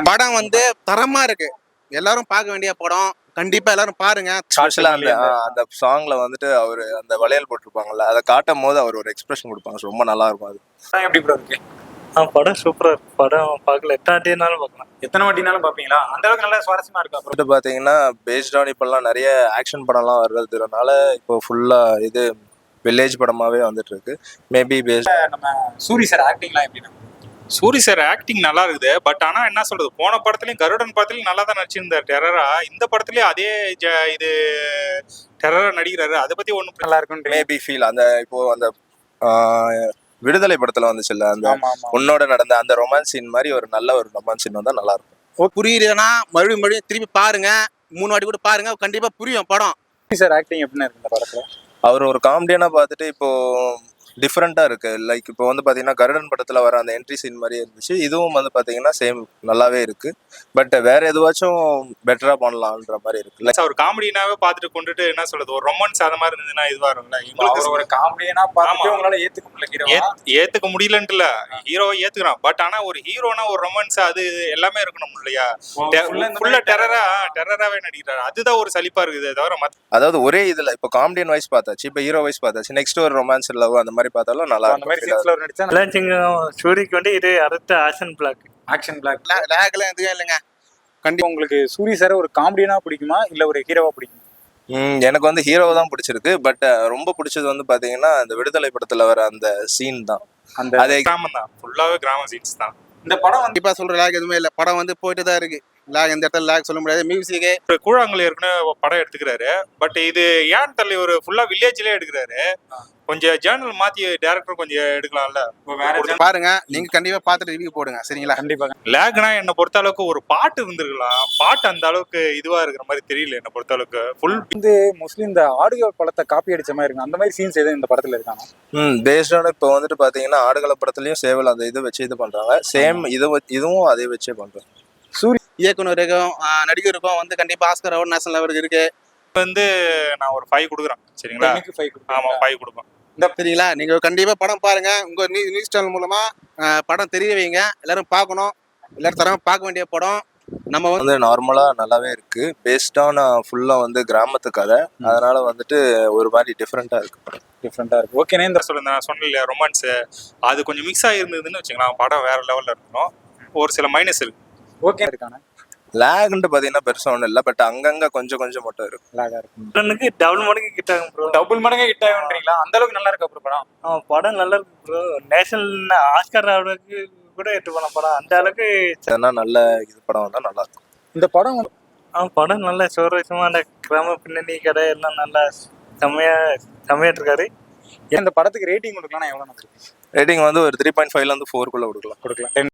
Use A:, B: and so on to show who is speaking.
A: படம் வந்து தரமா இருக்கு, எல்லாரும் பார்க்க வேண்டிய படம். கண்டிப்பா எல்லாரும் பாருங்க.
B: ஸ்பெஷலா அந்த சாங்ல வந்துட்டு அவரு அந்த வளையல் போட்டிருப்பாங்கல்ல, அதை காட்டும் போது அவர் ஒரு எக்ஸ்பிரஷன் கொடுப்பாங்க, ரொம்ப நல்லா இருக்கும். அது
C: எப்படி ப்ரோ இருக்கு?
D: படம் சூப்பரா இருக்கு. படம் பார்க்கல, எட்டாட்டினாலும் பார்க்கலாம்,
C: எத்தனை வாட்டினாலும் பாப்பீங்களா? அந்த அளவுக்கு நல்லா சுவாரஸ்யமா இருக்கா ப்ரோ?
B: வந்துட்டு பாத்தீங்கன்னா பேஸ்ட் ஆன் இப்பெல்லாம் நிறைய ஆக்ஷன் படம்லாம் வர்றதுனால இப்போ ஃபுல்லா இது வில்லேஜ் படமாவே வந்துட்டு இருக்கு. மேபி பேஸ்ட்
C: நம்ம சூரி சார் ஆக்டிங்லாம் எப்படின்னா?
E: சூரி சார் ஆக்டிங் நல்லா இருக்குது. பட் ஆனா என்ன சொல்றது, போன படத்துலயும் கருடன் படத்துலயும் நல்லா தான் நடிச்சிருந்தார் டெரரா. இந்த படத்துலயும் அதே டெரரா நடிக்கிறாரு. அதை பத்தி ஒண்ணும்
C: நல்லா இருக்கும்.
B: மேபி ஃபீல் அந்த இப்போ அந்த விடுதலை படத்துல வந்துச்சுல்ல, அந்த
C: ஆமா ஆமா.
B: உன்னோட நடந்த அந்த ரொமான்ஸ் சீன் மாதிரி ஒரு நல்ல ஒரு ரொமான்ஸ் சீன் வந்தா நல்லா இருக்கும்.
A: புரியுதுன்னா மறுபடியும் திருப்பி பாருங்க, 3 வாட்டி கூட பாருங்க, கண்டிப்பா புரியும் படம்.
C: சூரி சார் ஆக்டிங் எப்படின்னா இருக்கு இந்த படத்துல?
B: அவர் ஒரு காமெடியனா பார்த்துட்டு இப்போ டிஃப்ரெண்டா இருக்கு. லைக் இப்போ வந்து பாத்தீங்கன்னா கருடன் படத்துல வர அந்த என்ட்ரி சீன் மாதிரியே இருந்துச்சு. இதுவும் வந்து பாத்தீங்கன்னா சேம் நல்லாவே இருக்கு. பட் வேற எதுவாச்சும் பெட்டரா பண்ணலாம்ன்ற மாதிரி இருக்கு.
E: அவர் காமெடினாவே பார்த்துட்டு கொண்டுட்டு என்ன சொல்றது, ஒரு ரொமான்ஸ் அந்த மாதிரி இருந்ததுன்னா இதுவா இருக்கும்ல.
C: உங்களுக்கு ஒரு காமெடியனா பார்த்துட்டு உங்களால ஏத்துக்க முடியல ஹீரோவா?
E: ஏத்துக்க முடியலன்ட்டு இல்ல, ஹீரோவை ஏத்துக்கிறான். பட் ஆனா ஒரு ஹீரோனா ஒரு ரொமான்ஸ் அது எல்லாமே இருக்கணும் இல்லையா? ஃபுல்லா டெரராவே நடிக்கிறாரு. அதுதான் ஒரு சலிப்பா இருக்குது தவிர
B: அதாவது ஒரே இதுல இப்போ காமெடியன் வைஸ் பார்த்தாச்சு, இப்போ ஹீரோ வைஸ் பார்த்தாச்சு, நெக்ஸ்ட் ஒரு ரொமான்ஸ் லவ் அந்த மாதிரி பார்த்தாலும் நல்லா
C: அந்த மாதிரி சீன்ஸ்ல ஒரு நடிச்சா
D: சூரிக்கு வந்து இது அடுத்த ஆக்ஷன் பிளாக்.
C: ஆக்ஷன் பிளாக்
A: லேக்லாம் எதுவும் இல்லைங்க.
C: கண்டிப்பா. உங்களுக்கு சூரி சார் ஒரு காமெடியனா பிடிக்குமா இல்ல ஒரு ஹீரோவா பிடிக்குமா?
B: எனக்கு வந்து ஹீரோவை தான் பிடிச்சிருக்கு. பட் ரொம்ப பிடிச்சது வந்து பாத்தீங்கன்னா அந்த விடுதலை படத்துல வர அந்த சீன் தான்.
C: அந்த
E: அதே கிராமம் தான், ஃபுல்லாவே கிராம சீன்ஸ் தான்.
C: இந்த படம் வந்து
A: கண்டிப்பா சொல்ற லேக் எதுவுமே இல்லை. படம் வந்து போயிட்டு தான் இருக்கு. லேக் எந்த இடத்துல லேக் சொல்ல முடியாது. மியூசிக்கு
E: ஒரு கூழாங்கல் ஏற்கனவே படம் எடுத்துக்கிறாரு. பட் இது ஏன் தள்ளி ஒரு ஃபுல்லா வில்லேஜ்லயே எடுக்கிறாரு. கொஞ்சம் ஜேர்னல் மாத்தி டேரக்டர் கொஞ்சம் எடுக்கலாம்ல.
C: வேற
A: பாருங்க, நீங்க கண்டிப்பா பார்த்துட்டு ரிவ்யூ போடுங்க, சரிங்களா?
C: கண்டிப்பா.
E: லேக்னா என்ன பொறுத்த அளவுக்கு ஒரு பாட்டு இருந்திருக்கலாம். பாட்டு அந்த அளவுக்கு இதுவா இருக்கிற மாதிரி தெரியல என்ன பொறுத்த அளவுக்கு. ஃபுல்
C: வந்து மோஸ்ட்லி இந்த ஆடியோ படத்தை காப்பி அடிச்ச மாதிரி இருக்கு. அந்த மாதிரி சீன்ஸ் எதுவும் இந்த படத்துல இருக்காங்க?
B: பேஸ்டான இப்போ வந்துட்டு பாத்தீங்கன்னா ஆடுகள படத்துலயும் சேவல் அந்த இது வச்சு இது பண்றாங்க. சேம் இதுவும் அதே வச்சே பண்றாங்க.
C: சூரி
A: இயக்குனருக்கும் நடிகருக்கும் வந்து கண்டிப்பா ஆஸ்கர் அவார்டு நேஷனல் லெவலுக்கு இருக்கு.
E: வந்து நான் ஒரு 5 கொடுக்குறேன், சரிங்களா? ஆமா 5 கொடுப்பேன்.
A: சரிங்களா? நீங்க கண்டிப்பா படம் பாருங்க. உங்க நியூஸ் சேனல் மூலமா படம் தெரிய வைங்க. எல்லாரும் பார்க்கணும். எல்லாரும் தரமா பார்க்க வேண்டிய படம். நம்ம
B: வந்து நார்மலா நல்லாவே இருக்கு. பேஸ்டான ஃபுல்லா வந்து கிராமத்து கதை, அதனால வந்துட்டு ஒரு மாதிரி டிஃப்ரெண்டா இருக்கு.
C: ஓகே. இந்த
E: நான் சொன்னேன் இல்லையா, ரொமான்ஸ் அது கொஞ்சம் மிக்ஸ் ஆகிருந்ததுன்னு வச்சுக்கலாம், படம் வேற லெவல்ல இருக்கணும். ஒரு சில மைனஸ் இருக்கு.
C: ஓகே இருக்கானே.
B: லேக்ன்ட்டு பாத்தீங்கன்னா பெருசா ஒன்றும் இல்லை. பட் அங்கங்க கொஞ்சம் மட்டும் இருக்கு.
C: லேகா இருக்கு.
D: டபுள் மடங்கு கிட்ட ஆகும் ப்ரோ.
C: டபுள் மடங்கு ஹிட் ஆகுன்றீங்களா? அந்த அளவுக்கு நல்லா இருக்கு அப்புறம் படம்.
D: படம் நல்லா இருக்கு ப்ரோ. நேஷனல் ஆஸ்கர் அவார்டுக்கு கூட எட்டு போன படம். அந்த அளவுக்கு
B: நல்ல இது படம் வந்தா நல்லா இருக்கும்.
C: இந்த படம்
D: படம் நல்ல சுவாரஸ்யமான கிராம பின்னணி கதை எல்லாம் நல்லா செம்மையா இருக்காரு.
C: இந்த படத்துக்கு ரேட்டிங் கொடுக்கலாம் எவ்வளவு?
B: ரேட்டிங் வந்து ஒரு 3.5ல இருந்து 4 கொடுக்கலாம்.